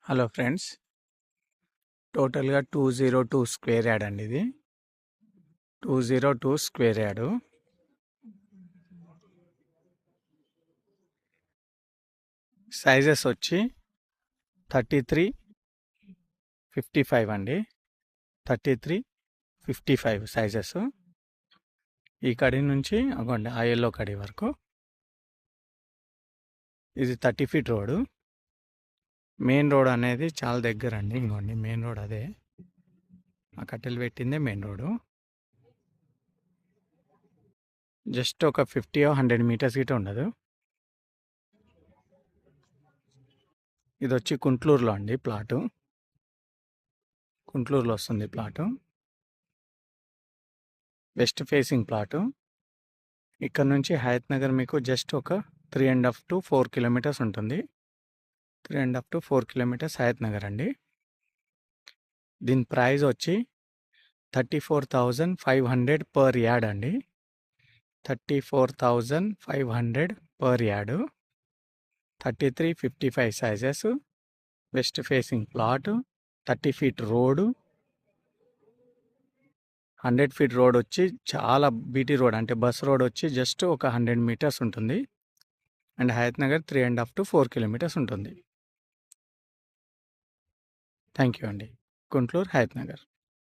Hello friends, టోటల్గా 202 square yard అండి. ఇది 202 స్క్వేర్ యార్డు. సైజెస్ వచ్చి 33-55 అండి. 33-55 సైజెస్. ఈ కడి నుంచి అగోండి ఆ ఎల్లో కడి వరకు. ఇది 30 ఫీట్ రోడ్డు. మెయిన్ రోడ్ అనేది చాలా దగ్గర అండి. ఇంకోండి మెయిన్ రోడ్ అదే, ఆ కట్టెలు పెట్టిందే మెయిన్ రోడ్డు. జస్ట్ ఒక 50-100 మీటర్స్ గిట్ట ఉండదు. ఇది వచ్చి కుంట్లూరులో అండి ప్లాటు. కుంట్లూరులో వస్తుంది ప్లాటు. West facing plot. ఇక్కడ నుంచి హయత్ నగర్ మీకు జస్ట్ ఒక 3.5 to 4 కిలోమీటర్స్ ఉంటుంది. 3.5 to 4 కిలోమీటర్స్ హయత్ నగర్ అండి. దీని ప్రైస్ వచ్చి 34,500 పర్ యార్డ్ అండి. 34,500 per yard. 33-55 sizes. West facing plot. 30 feet road. 100 feet road వచ్చి చాలా బీటీ రోడ్, అంటే బస్ రోడ్ వచ్చి జస్ట్ ఒక 100 మీటర్స్ ఉంటుంది. And Hayat Nagar 3.5 to 4 kilometres ఉంటుంది. థ్యాంక్ యూ అండి. గుంటూరు హయత్ నగర్.